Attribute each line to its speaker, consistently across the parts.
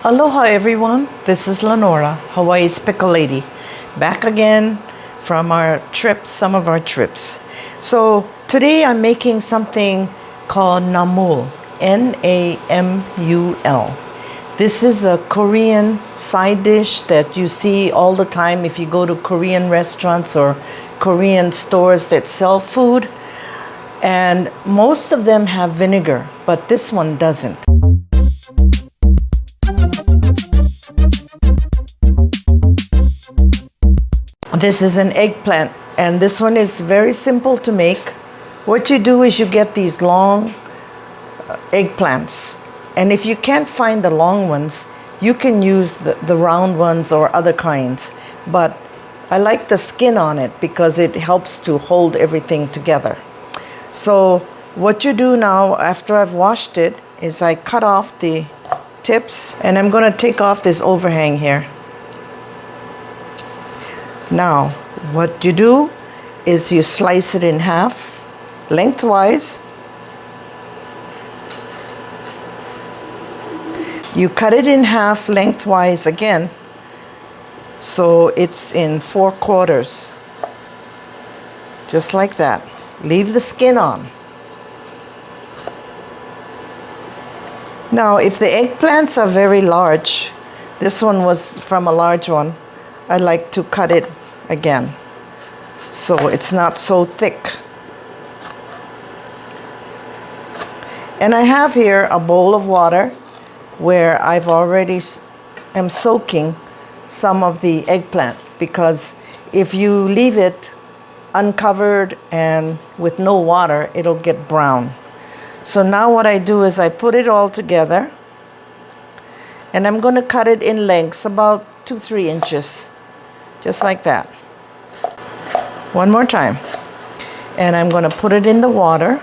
Speaker 1: Aloha everyone, this is Lenora, Hawaii's Pickle Lady, back again from our trips, some of our trips. So today I'm making something called Namul, N-A-M-U-L. This is a Korean side dish that you see all the time if you go to Korean restaurants or Korean stores that sell food. And most of them have vinegar, but this one doesn't. This is an eggplant, and this one is very simple to make. What you do is you get these long eggplants, and if you can't find the long ones, you can use the round ones or other kinds. But I like the skin on it because it helps to hold everything together. So what you do now, after I've washed it, is I cut off the tips, and I'm going to take off this overhang here. Now, what you do is you slice it in half, lengthwise. You cut it in half lengthwise again, so it's in 4/4, just like that. Leave the skin on. Now, if the eggplants are very large, this one was from a large one, I like to cut it again, so it's not so thick. And I have here a bowl of water where I've already am soaking some of the eggplant, because if you leave it uncovered and with no water, it'll get brown. So now what I do is I put it all together, and I'm going to cut it in lengths about 2-3 inches, just like that. One more time. And I'm going to put it in the water.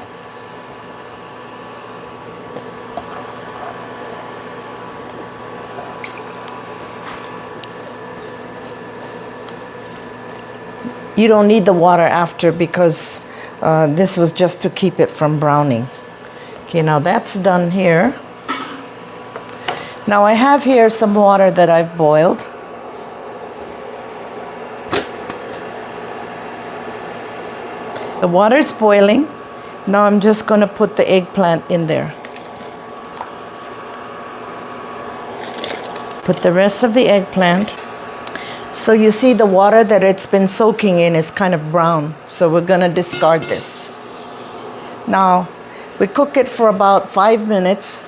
Speaker 1: You don't need the water after, because this was just to keep it from browning. Okay, now that's done here. Now I have here some water that I've boiled. The water is boiling. Now I'm just going to put the eggplant in there. Put the rest of the eggplant. So you see the water that it's been soaking in is kind of brown. So we're going to discard this. Now we cook it for about 5 minutes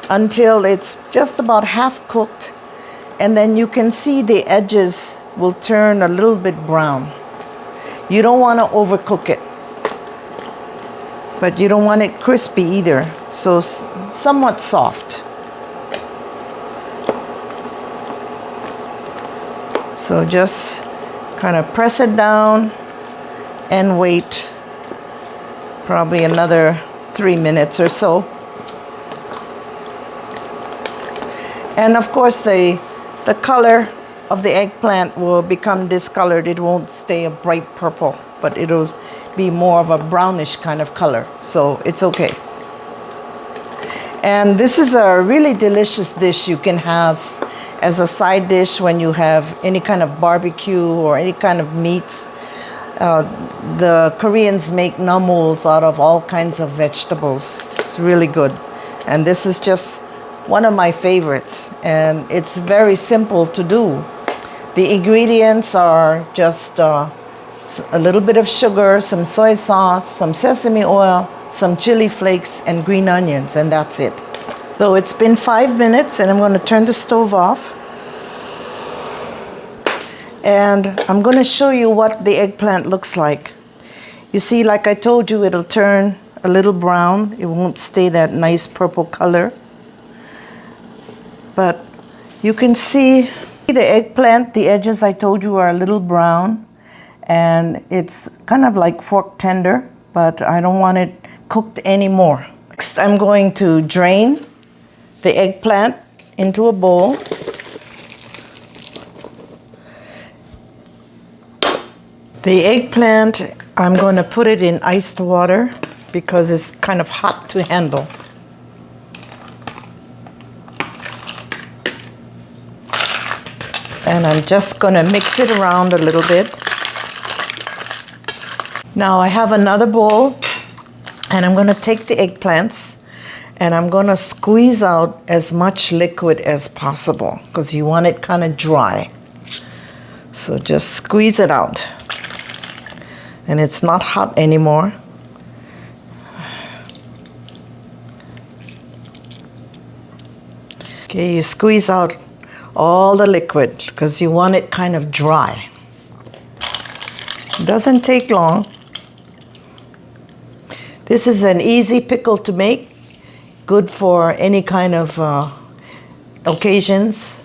Speaker 1: until it's just about half cooked. And then you can see the edges will turn a little bit brown. You don't want to overcook it, but you don't want it crispy either, so somewhat soft. So just kind of press it down and wait probably another 3 minutes or so. And of course the color of the eggplant will become discolored. It won't stay a bright purple, but it'll be more of a brownish kind of color, so it's okay. And this is a really delicious dish you can have as a side dish when you have any kind of barbecue or any kind of meats. The Koreans make namuls out of all kinds of vegetables. It's really good. And this is just one of my favorites, and it's very simple to do. The ingredients are just a little bit of sugar, some soy sauce, some sesame oil, some chili flakes, and green onions, and that's it. So it's been 5 minutes, and I'm going to turn the stove off. And I'm going to show you what the eggplant looks like. You see, like I told you, it'll turn a little brown. It won't stay that nice purple color. But you can see the eggplant, the edges I told you are a little brown, and it's kind of like fork tender, but I don't want it cooked anymore. Next, I'm going to drain the eggplant into a bowl. The eggplant, I'm going to put it in iced water because it's kind of hot to handle. And I'm just gonna mix it around a little bit. Now I have another bowl, and I'm gonna take the eggplants and I'm gonna squeeze out as much liquid as possible because you want it kind of dry. So just squeeze it out. And it's not hot anymore. Okay, you squeeze out all the liquid because you want it kind of dry. It doesn't take long. This is an easy pickle to make, good for any kind of occasions,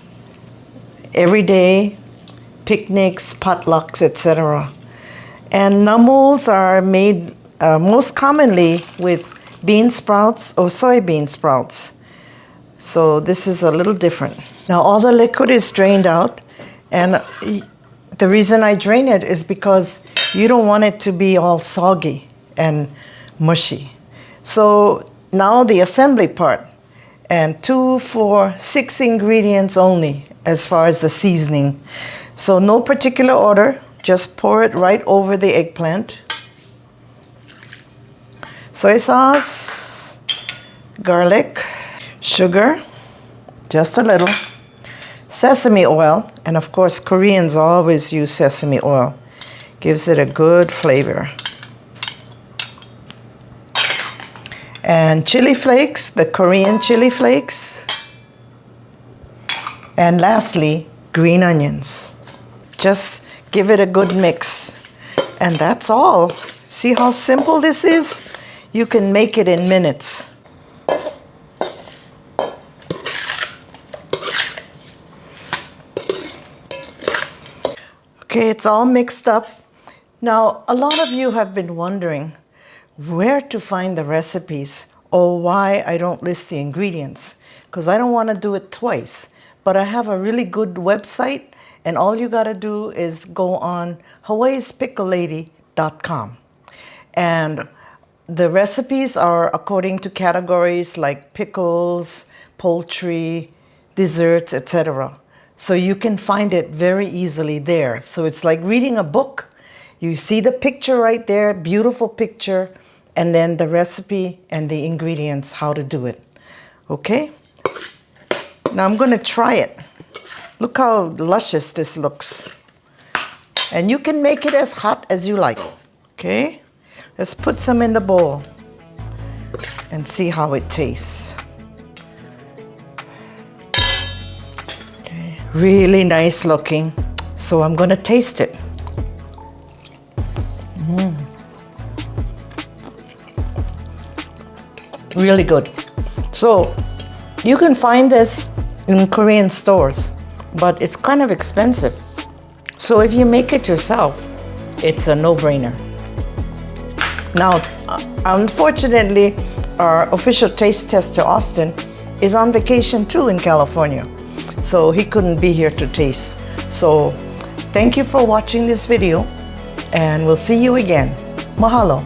Speaker 1: every day, picnics, potlucks, etc. And namuls are made most commonly with bean sprouts or soybean sprouts. So this is a little different. Now all the liquid is drained out, and the reason I drain it is because you don't want it to be all soggy and mushy. So now the assembly part, and 2, 4, 6 ingredients only as far as the seasoning. So no particular order, just pour it right over the eggplant. Soy sauce, garlic, sugar, just a little, sesame oil, and of course Koreans always use sesame oil. Gives it a good flavor. And chili flakes, the Korean chili flakes. And lastly, green onions. Just give it a good mix. And that's all. See how simple this is? You can make it in minutes. Okay, it's all mixed up. Now, a lot of you have been wondering where to find the recipes or why I don't list the ingredients, because I don't want to do it twice. But I have a really good website, and all you got to do is go on hawaiispicklelady.com. And the recipes are according to categories like pickles, poultry, desserts, etc. So you can find it very easily there. So it's like reading a book. You see the picture right there, beautiful picture, and then the recipe and the ingredients, how to do it. Okay? Now I'm going to try it. Look how luscious this looks. And you can make it as hot as you like. Okay? Let's put some in the bowl and see how it tastes. Okay. Really nice looking. So I'm going to taste it. Really good. So you can find this in Korean stores, but it's kind of expensive. So if you make it yourself, it's a no-brainer. Now, unfortunately, our official taste tester, Austin, is on vacation too in California. So he couldn't be here to taste. So thank you for watching this video, and we'll see you again. Mahalo.